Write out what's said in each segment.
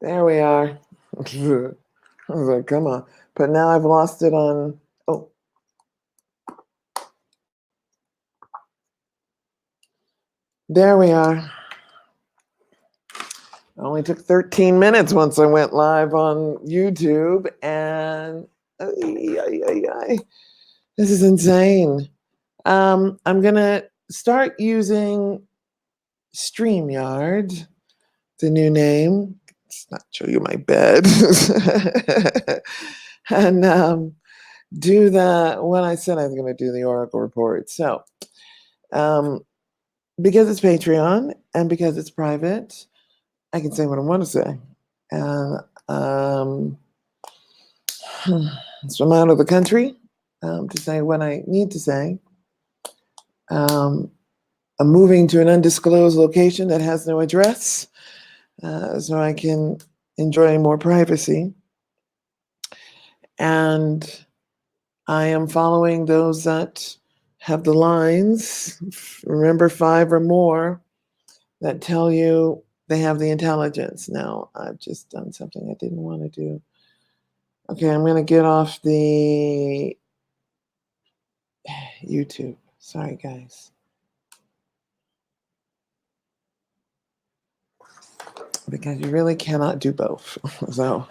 There we are. I was like, come on. But now I've lost it on. Oh, there we are. It only took 13 minutes once I went live on YouTube, and this is insane. I'm gonna start using StreamYard, the new name. Let's not show you my bed, and do the what I said I was going to do, the Oracle report. So, um, because it's Patreon and because it's private, I can say what I want to say. And so I'm out of the country to say what I need to say. I'm moving to an undisclosed location that has no address, so I can enjoy more privacy. And I am following those that have the lines, remember 5 or more, that tell you they have the intelligence. Now, I've just done something I didn't want to do. Okay, I'm going to get off the YouTube. Sorry, guys. Because you really cannot do both. So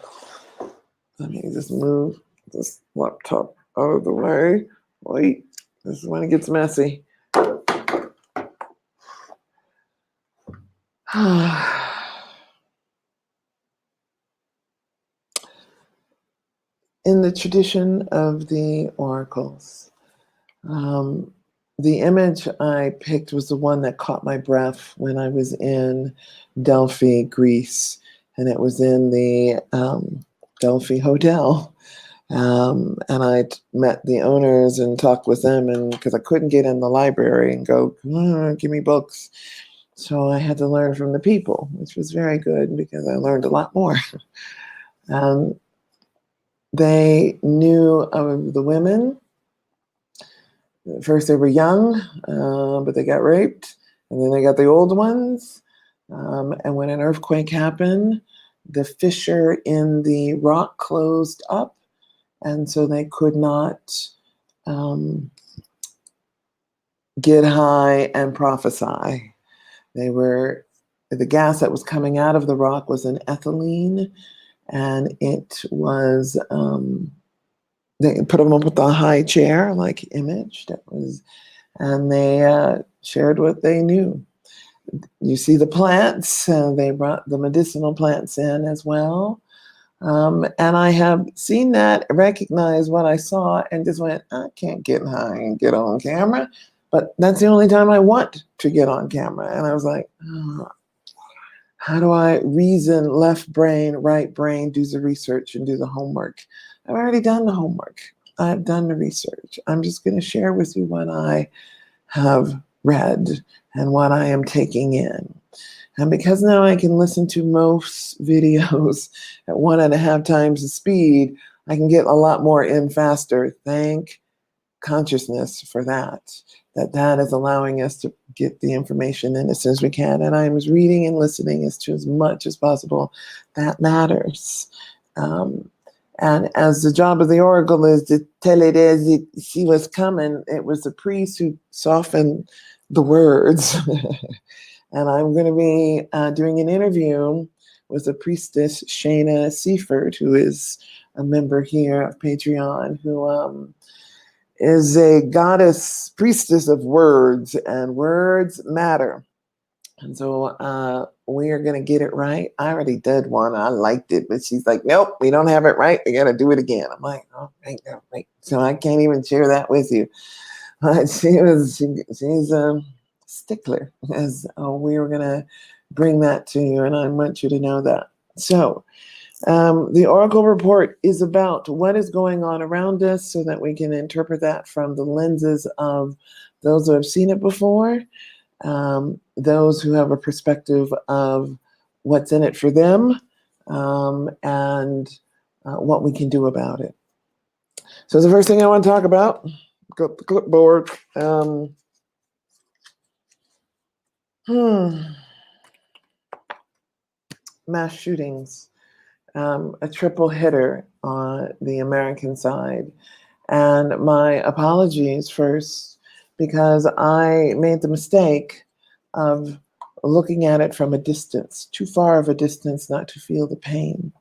let me just move this laptop out of the way. Wait, this is when it gets messy. In the tradition of the oracles, the image I picked was the one that caught my breath when I was in Delphi, Greece, and it was in the Delphi Hotel. And I met the owners and talked with them, and because I couldn't get in the library and go, give me books. So I had to learn from the people, which was very good because I learned a lot more. They knew of the women. First, they were young, but they got raped, and then they got the old ones. And when an earthquake happened, the fissure in the rock closed up, and so they could not get high and prophesy. The gas that was coming out of the rock was an ethylene, and it was they put them up with a high chair like image and they shared what they knew. You see the plants, they brought the medicinal plants in as well. And I have seen that, recognized what I saw, and just went, I can't get high and get on camera. But that's the only time I want to get on camera. And I was like, oh, how do I reason left brain, right brain, do the research and do the homework? I've already done the homework. I've done the research. I'm just going to share with you what I have read and what I am taking in. And because now I can listen to most videos at 1.5 times the speed, I can get a lot more in faster. Thank consciousness for that. That is allowing us to get the information in as soon as we can. And I'm reading and listening as much as possible. That matters. And as the job of the oracle is to tell it as it she was coming, it was the priest who softened the words. And I'm going to be doing an interview with the priestess Shayna Seifert, who is a member here of Patreon, who is a goddess priestess of words, and words matter. And so we are going to get it right. I already did one. I liked it, but she's like, nope, we don't have it right. We got to do it again. I'm like, oh, right. So I can't even share that with you. But she's a stickler, as we were going to bring that to you, and I want you to know that. So the Oracle report is about what is going on around us so that we can interpret that from the lenses of those who have seen it before, those who have a perspective of what's in it for them, and what we can do about it. So the first thing I want to talk about, go to the clipboard. Mass shootings. a triple hitter on the American side. And my apologies first, because I made the mistake of looking at it from a distance, too far of a distance not to feel the pain.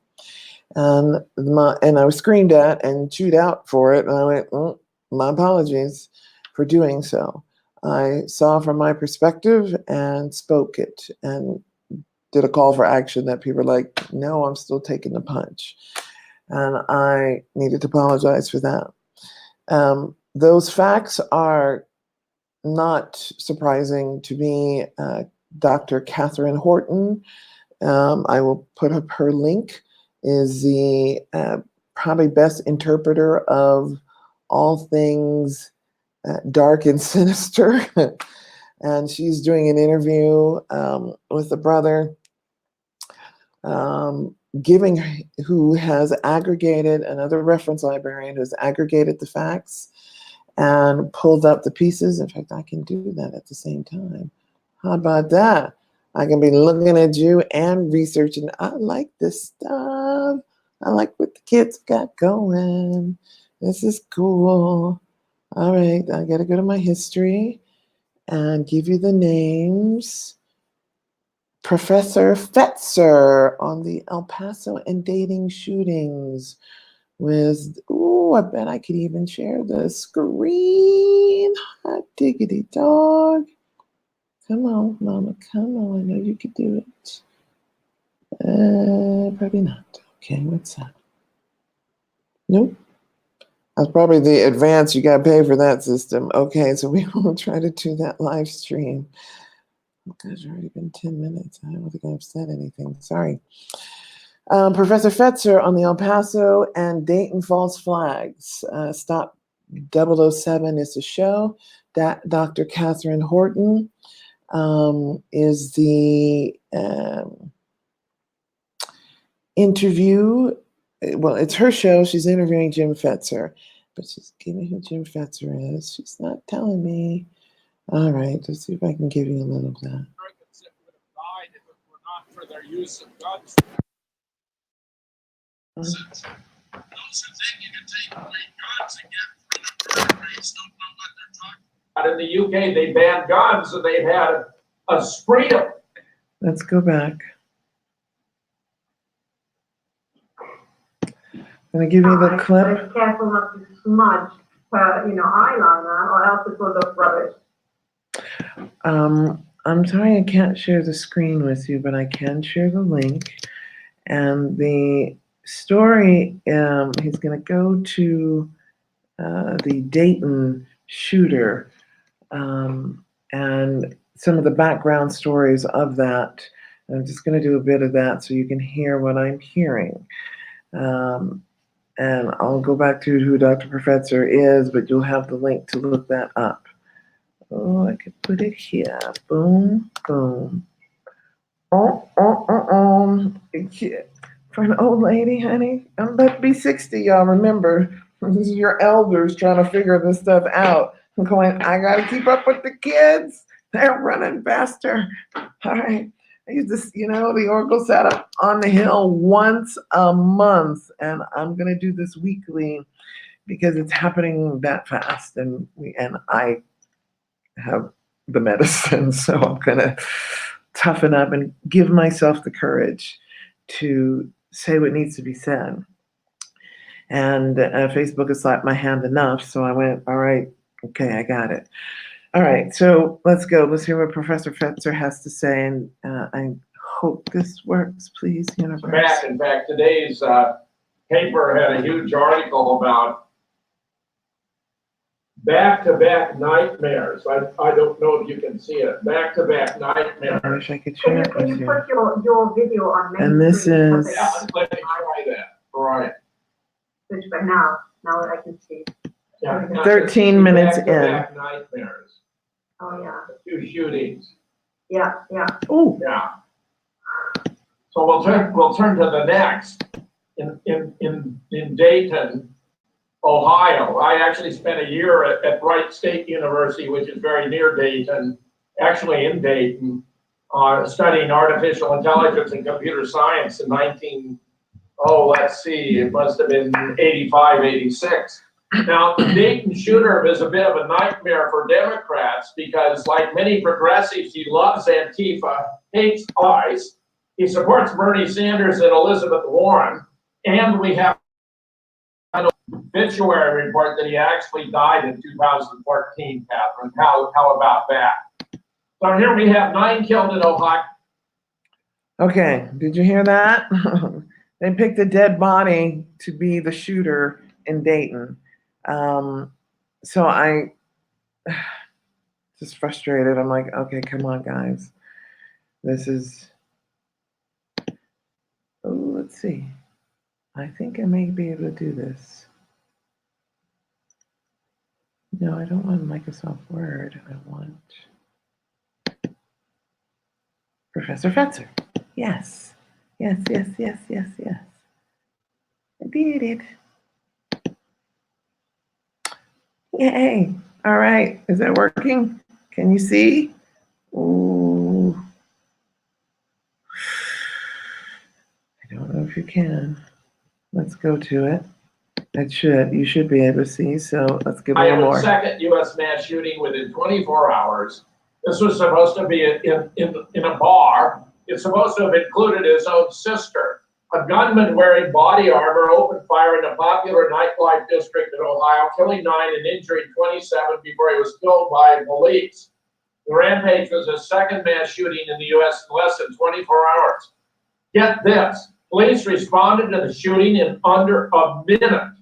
And I was screamed at and chewed out for it. And I went, my apologies for doing so. I saw from my perspective and spoke it and did a call for action that people were like, no, I'm still taking the punch. And I needed to apologize for that. Those facts are not surprising to me. Dr. Catherine Horton, I will put up her link, is the probably best interpreter of all things dark and sinister. And she's doing an interview with a brother who has aggregated, another reference librarian who's aggregated the facts and pulled up the pieces. In fact, I can do that at the same time. How about that? I can be looking at you and researching. I like this stuff. I like what the kids got going. This is cool. All right, I gotta go to my history and give you the names. Professor Fetzer on the El Paso and dating shootings with, I bet I could even share the screen. Hot diggity dog. Come on, mama, come on. I know you could do it. Probably not. Okay, what's that? Nope. That's probably the advance. You got to pay for that system. Okay, so we will try to do that live stream. Oh, gosh, it's already been 10 minutes. I don't think I've said anything. Sorry. Professor Fetzer on the El Paso and Dayton false flags. Stop 007 is the show. That Dr. Catherine Horton is the interview. Well, it's her show. She's interviewing Jim Fetzer, but she's giving who Jim Fetzer is. She's not telling me. All right, let's see if I can give you a little of that. Americans that would have died if it were not for their use of guns. Those who think you can take away guns and get murder rates don't know what they're talking about. In the UK, they banned guns, and they've had a spree of. Let's go back. I'm going to give you the clip. Be careful not to smudge her, eyeliner, or else it will look rubbish. I'm sorry I can't share the screen with you, but I can share the link. And the story, he's going to go to the Dayton shooter and some of the background stories of that. I'm just going to do a bit of that so you can hear what I'm hearing. And I'll go back to who Dr. Professor is, but you'll have the link to look that up. Oh, I could put it here. Boom, boom. For an old lady, honey, I'm about to be 60, y'all. Remember, this is your elders trying to figure this stuff out. I'm going, I got to keep up with the kids. They're running faster. All right. I used to, the Oracle sat up on the hill once a month, and I'm going to do this weekly because it's happening that fast, and I have the medicine, so I'm going to toughen up and give myself the courage to say what needs to be said. And Facebook has slapped my hand enough, so I went, all right, okay, I got it. All right, so let's go. Let's hear what Professor Fetzer has to say, and I hope this works, please, universe. In fact, today's paper had a huge article about back-to-back nightmares. I don't know if you can see it. Back-to-back nightmares. I wish I could share it with Can you you. put your video on main And this screen? is... Yeah, let me try that. All right. Which, but now I can see. Yeah, 13 minutes in. Back-to-back nightmares. Oh, yeah. 2 shootings. Yeah. Oh. Yeah. So we'll turn to the next in Dayton, Ohio. I actually spent a year at Wright State University, which is very near Dayton, actually in Dayton, studying artificial intelligence and computer science in oh, let's see, it must have been 85, 86. Now, the Dayton shooter is a bit of a nightmare for Democrats because, like many progressives, he loves Antifa, hates ICE, he supports Bernie Sanders and Elizabeth Warren, and we have an obituary report that he actually died in 2014, Catherine. How about that? So here we have 9 killed in Ohio. Okay, did you hear that? They picked a dead body to be the shooter in Dayton. So I just frustrated. I'm like, okay, come on, guys. This is, oh, let's see. I think I may be able to do this. No, I don't want Microsoft Word. I want Professor Fetzer. Yes. Yes, yes, yes, yes, yes. I did it. Yay. All right. Is that working? Can you see? Ooh. I don't know if you can. Let's go to it. You should be able to see, so let's give it one more. Second U.S. mass shooting within 24 hours. This was supposed to be in a bar. It's supposed to have included his own sister. A gunman wearing body armor opened fire in a popular nightlife district in Ohio, killing 9 and injuring 27 before he was killed by police. The rampage was the second mass shooting in the U.S. in less than 24 hours. Get this, police responded to the shooting in under a minute.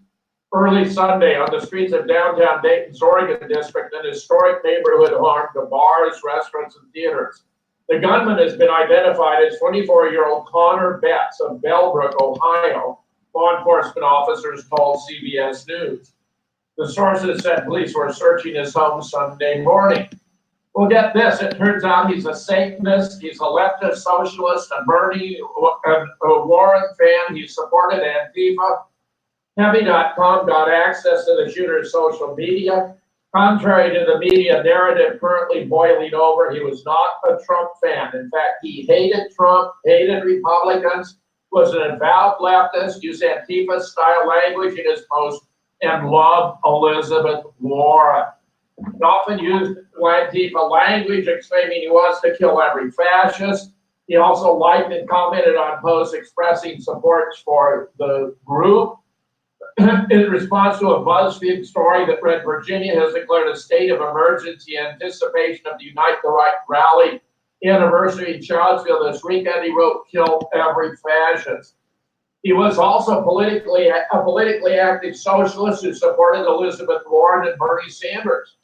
Early Sunday on the streets of downtown Dayton's Oregon district, an historic neighborhood home to bars, restaurants, and theaters. The gunman has been identified as 24-year-old Connor Betts of Bellbrook, Ohio, law enforcement officers told CBS News. The sources said police were searching his home Sunday morning. Well, get this, it turns out he's a Satanist, he's a leftist socialist, a Bernie and a Warren fan, he supported Antifa. Heavy.com got access to the shooter's social media. Contrary to the media narrative currently boiling over, he was not a Trump fan. In fact, he hated Trump, hated Republicans, was an avowed leftist, used Antifa-style language in his post, and loved Elizabeth Warren. He often used Antifa language, exclaiming he wants to kill every fascist. He also liked and commented on posts expressing support for the group. In response to a BuzzFeed story that read, Virginia has declared a state of emergency in anticipation of the Unite the Right rally anniversary in Charlottesville this weekend, he wrote, kill every fascist. He was also a politically active socialist who supported Elizabeth Warren and Bernie Sanders.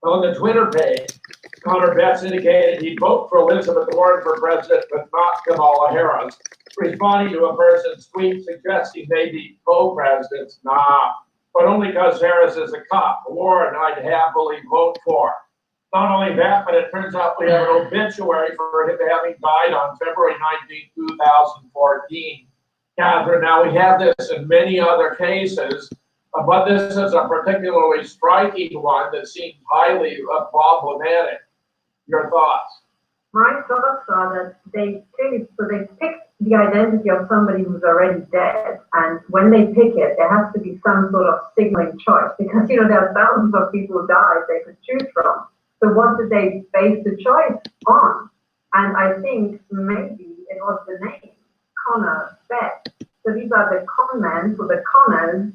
On the Twitter page, Connor Betts indicated he'd vote for Elizabeth Warren for president, but not Kamala Harris, responding to a person's tweet suggesting they be co-presidents. Nah, but only because Harris is a cop. Warren I'd happily vote for. Not only that, but it turns out we have an obituary for him having died on February 19, 2014. Catherine, now we have this in many other cases, but this is a particularly striking one that seems highly problematic. Your thoughts? My thoughts are that they picked the identity of somebody who's already dead, and when they pick it, there has to be some sort of signaling choice, because there are thousands of people who died they could choose from. So what did they base the choice on? And I think maybe it was the name, Connor Betts. So these are the con men, so the Connors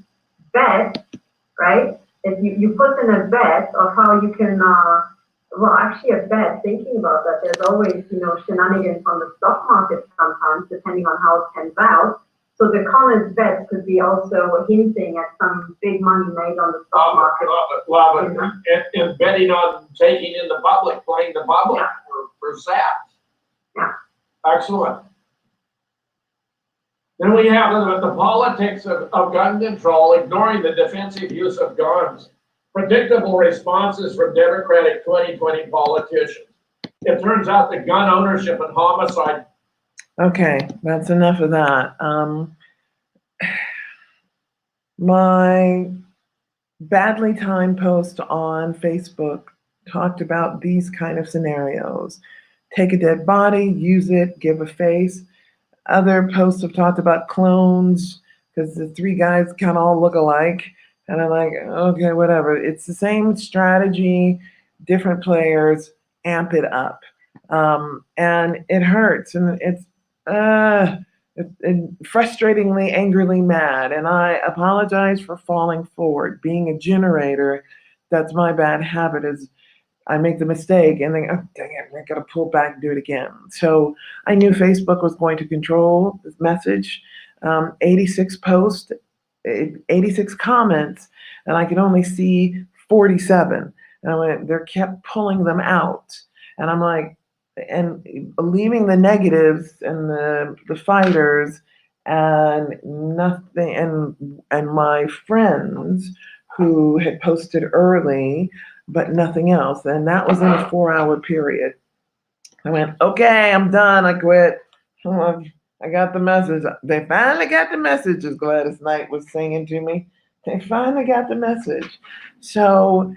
bet, right? If you put in a bet of how you can, well, actually a bet, thinking about that, there's always, shenanigans on the stock market sometimes, depending on how it pans out. So the Connors bet could be also hinting at some big money made on the stock market. Love it. And betting on taking in the public, playing the public for sats. Yeah. Excellent. Then we have the politics of gun control, ignoring the defensive use of guns. Predictable responses from Democratic 2020 politicians. It turns out that gun ownership and homicide. Okay, that's enough of that. My badly timed post on Facebook talked about these kind of scenarios. Take a dead body, use it, give a face. Other posts have talked about clones because the three guys kind of all look alike. And I'm like, okay, whatever. It's the same strategy, different players, amp it up. And it hurts. And it's frustratingly, angrily mad. And I apologize for falling forward. Being a generator, that's my bad habit is I make the mistake and then, oh, dang it, I gotta pull back and do it again. So I knew Facebook was going to control this message. 86 posts, 86 comments, and I could only see 47. And I went, they kept pulling them out. And I'm like, and leaving the negatives and the fighters and nothing, and my friends who had posted early but nothing else. And that was in a 4-hour period. I went, okay, I'm done. I quit. I got the message. They finally got the message, as Gladys Knight was singing to me. They finally got the message. So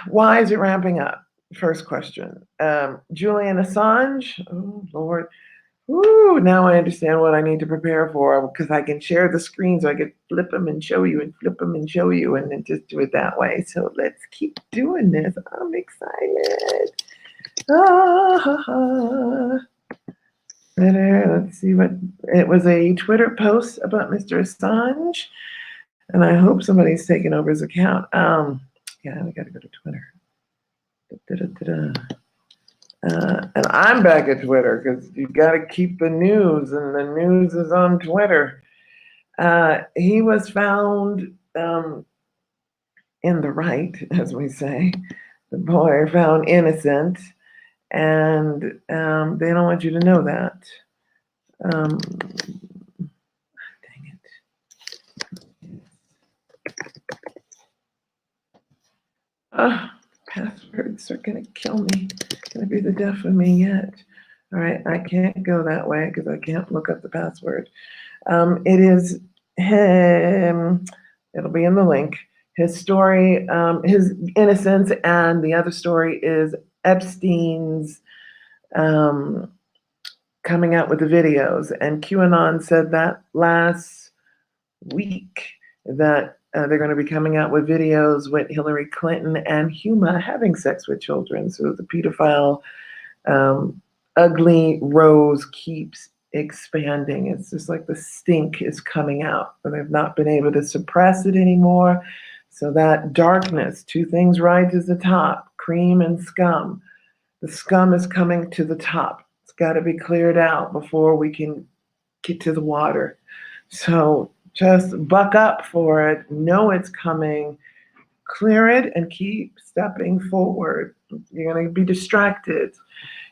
why is it ramping up? First question. Julian Assange. Oh, Lord. Ooh, now I understand what I need to prepare for because I can share the screen so I can flip them and show you and flip them and show you and then just do it that way. So let's keep doing this. I'm excited. Let's see what it was a Twitter post about Mr. Assange, and I hope somebody's taken over his account. Yeah, we got to go to Twitter. And I'm back at Twitter because you got to keep the news, and the news is on Twitter. He was found in the right, as we say. The boy found innocent, and they don't want you to know that. Dang it. Passwords are going to kill me. Going to be the death of me yet. All right, I can't go that way because I can't look up the password. It is him. It'll be in the link. His story, his innocence, and the other story is Epstein's coming out with the videos. And QAnon said that last week that they're going to be coming out with videos with Hillary Clinton and Huma having sex with children. So the pedophile ugly rose keeps expanding. It's just like the stink is coming out, and they've not been able to suppress it anymore. So that darkness, two things rise to the top, cream and scum. The scum is coming to the top. It's got to be cleared out before we can get to the water. So just buck up for it, know it's coming, clear it, and keep stepping forward. You're going to be distracted.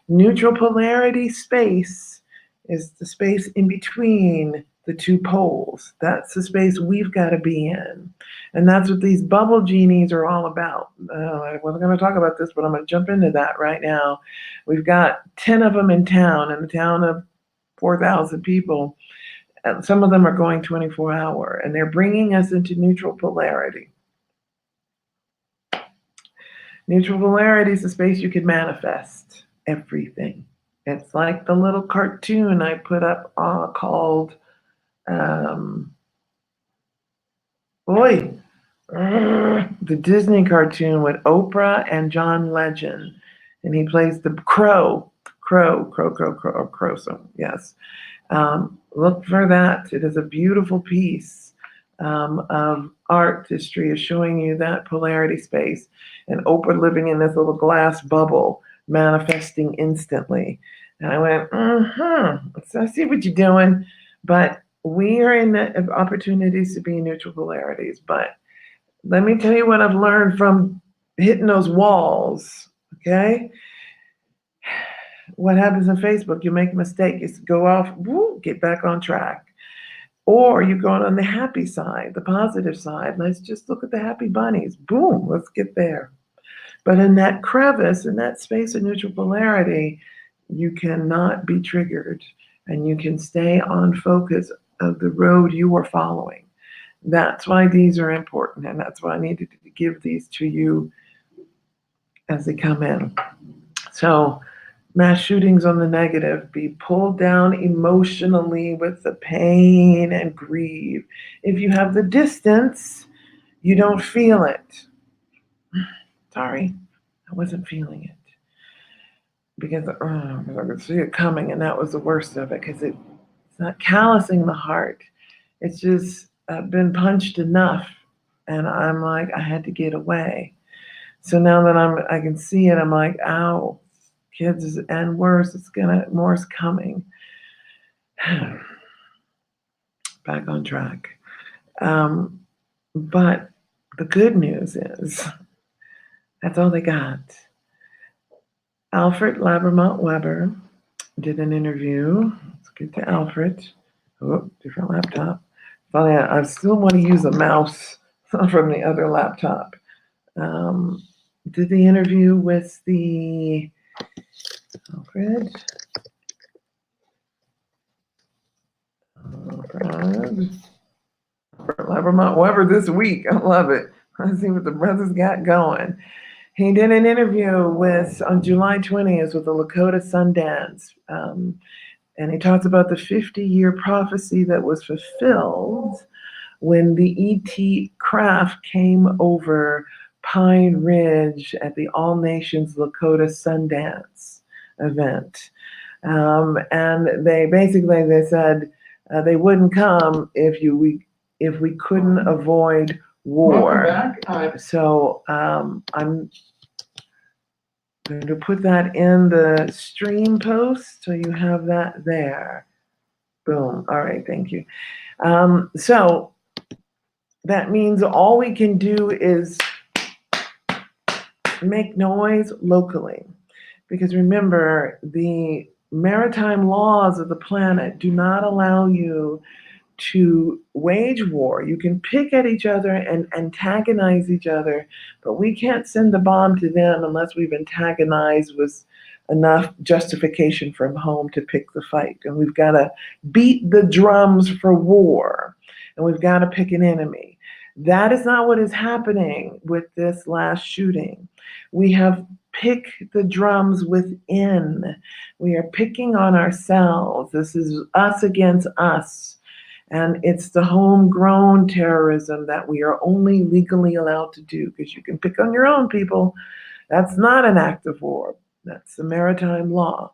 Neutral polarity space is the space in between the two poles. That's the space we've got to be in. And that's what these bubble genies are all about. I wasn't going to talk about this, but I'm going to jump into that right now. We've got 10 of them in a town of 4,000 people. Some of them are going 24-hour, and they're bringing us into neutral polarity. Neutral polarity is the space you can manifest everything. It's like the little cartoon I put up called, the Disney cartoon with Oprah and John Legend. And he plays the crow. So yes. Look for that. It is a beautiful piece of artistry, is showing you that polarity space. And Oprah living in this little glass bubble, manifesting instantly. And I went, so I see what you're doing, but we are in the opportunities to be in neutral polarities. But let me tell you what I've learned from hitting those walls, okay? What happens on Facebook, you make a mistake, it's go off, get back on track. Or you're going on the happy side, the positive side. Let's just look at the happy bunnies. Boom, let's get there. But in that crevice, in that space of neutral polarity, you cannot be triggered, and you can stay on focus of the road you are following. That's why these are important, and that's why I needed to give these to you as they come in. So mass shootings on the negative, be pulled down emotionally with the pain and grieve. If you have the distance, you don't feel it. Sorry, I wasn't feeling it because I could see it coming, and that was the worst of it because it's not callousing the heart. It's just been punched enough, and I'm like, I had to get away. So now that I can see it, I'm like, ow, kids, and worse, more's coming. Back on track. But the good news is that's all they got. Alfred Labermont Weber did an interview. Let's get to Alfred. Oh, different laptop. Funny, I still want to use a mouse from the other laptop. Did the interview with the Alfred. Labermont Weber this week. I love it. Let's see what the brothers got going. He did an interview on July 20th with the Lakota Sundance. And he talks about the 50-year prophecy that was fulfilled when the ET craft came over Pine Ridge at the All Nations Lakota Sundance event. And they said they wouldn't come if we couldn't avoid war. Welcome back. So I'm going to put that in the stream post so you have that there. Boom. All right, thank you. So that means all we can do is make noise locally. Because remember, the maritime laws of the planet do not allow you to wage war. You can pick at each other and antagonize each other, but we can't send the bomb to them unless we've antagonized with enough justification from home to pick the fight. And we've got to beat the drums for war, and we've got to pick an enemy. That is not what is happening with this last shooting. We have picked the drums within. We are picking on ourselves. This is us against us. And it's the homegrown terrorism that we are only legally allowed to do, because you can pick on your own people. That's not an act of war. That's the maritime law.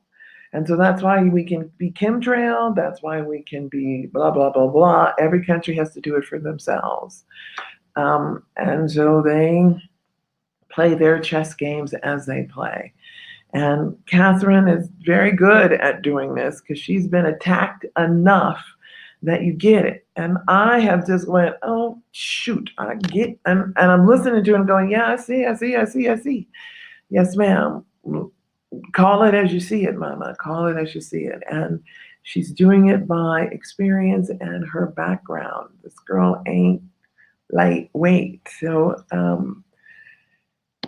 And so that's why we can be chemtrail. That's why we can be blah, blah, blah, blah. Every country has to do it for themselves. And so they play their chess games as they play. And Catherine is very good at doing this because she's been attacked enough that you get it. And I have just went, oh, shoot, I get, and I'm listening to it and going, yeah, I see. Yes, ma'am. Call it as you see it, mama. Call it as you see it. And she's doing it by experience and her background. This girl ain't lightweight. So,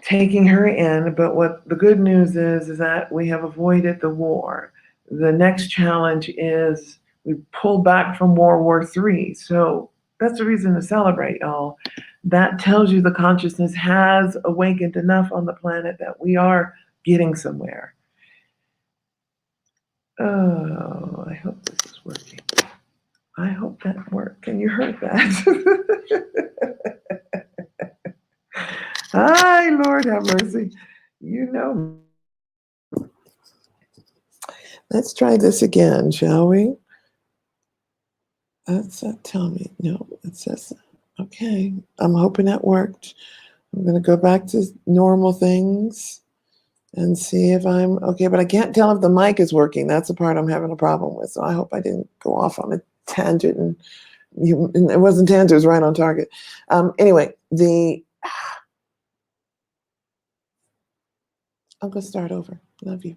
taking her in, but what the good news is that we have avoided the war. The next challenge is we pulled back from World War III. So that's a reason to celebrate, y'all. That tells you the consciousness has awakened enough on the planet that we are getting somewhere. Oh, I hope this is working. I hope that worked. Can you heard that? Hi, Lord have mercy. You know. Let's try this again, shall we? That's tell me. No, it says, okay. I'm hoping that worked. I'm going to go back to normal things and see if I'm okay, but I can't tell if the mic is working. That's the part I'm having a problem with. So I hope I didn't go off on a tangent and it wasn't tangent, it was right on target. Anyway, I'll go start over. Love you.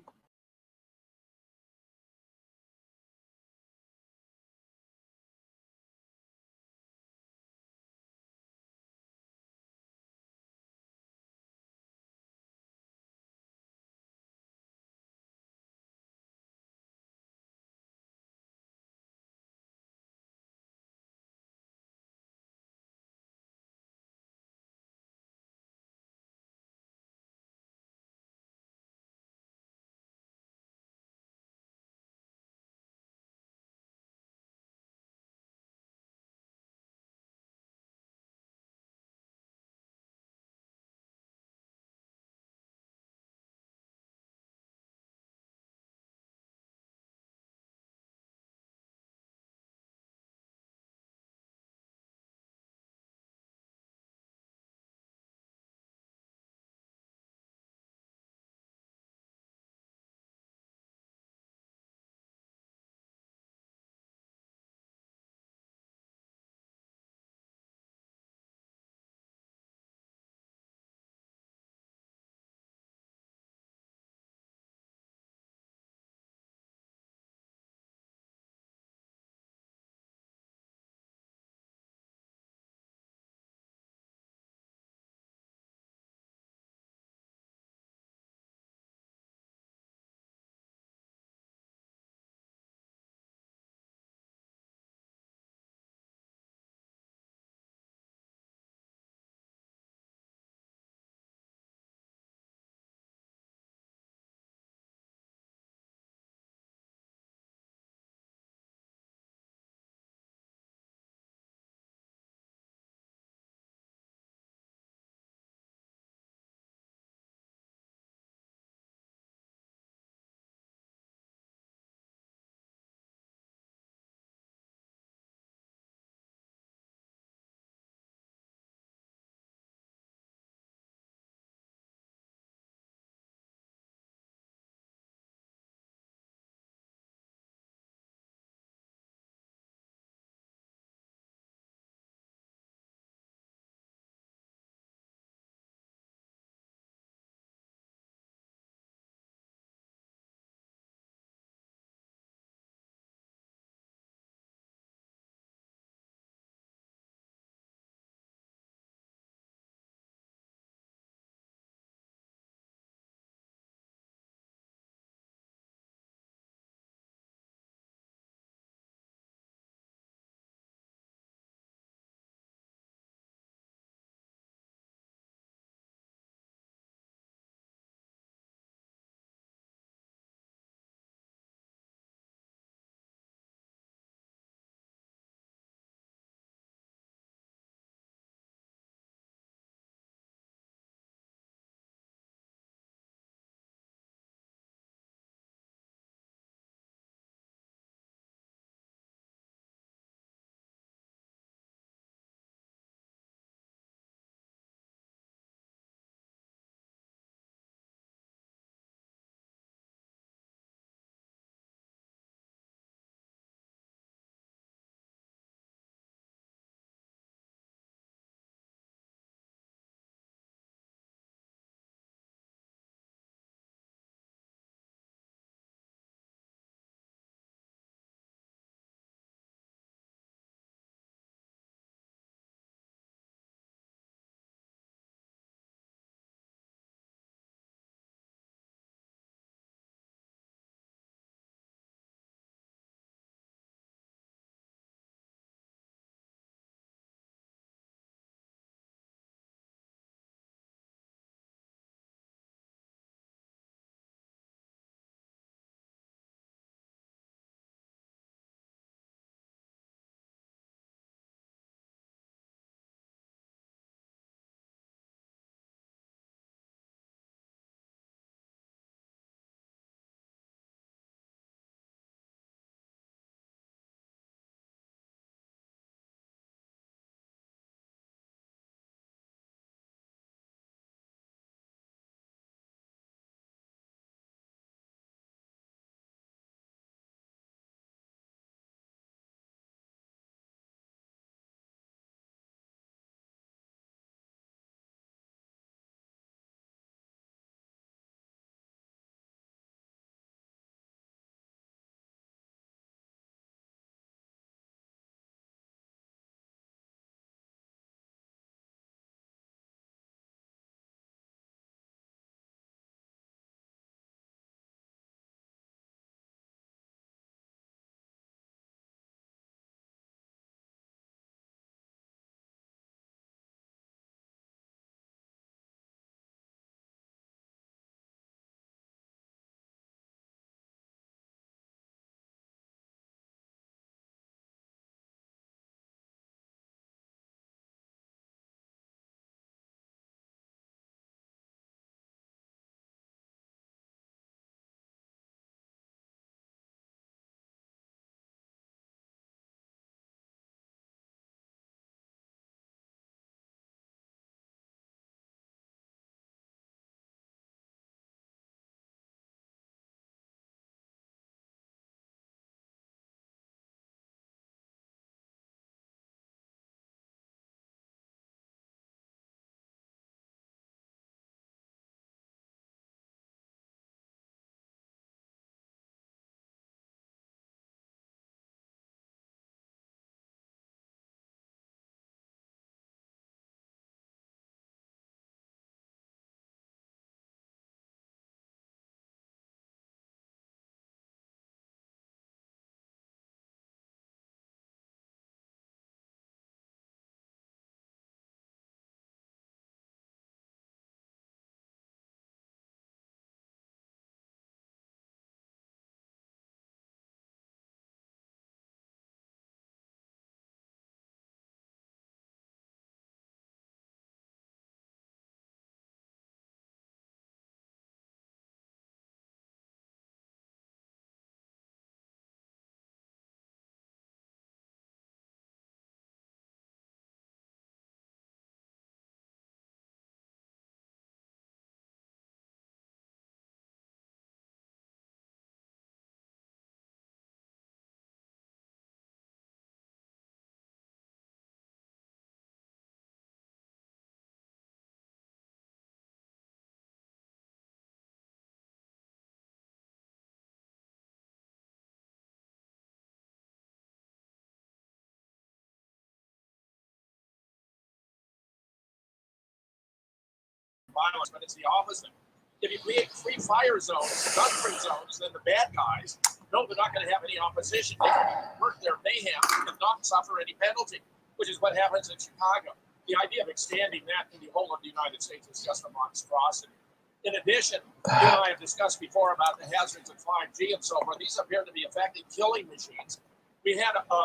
violence, but it's the opposite. If you create free fire zones, gun-free zones, then the bad guys know they're not going to have any opposition. They can work their mayhem and not suffer any penalty, which is what happens in Chicago. The idea of extending that to the whole of the United States is just a monstrosity. In addition, you and I have discussed before about the hazards of 5G and so forth. These appear to be affecting killing machines. We had a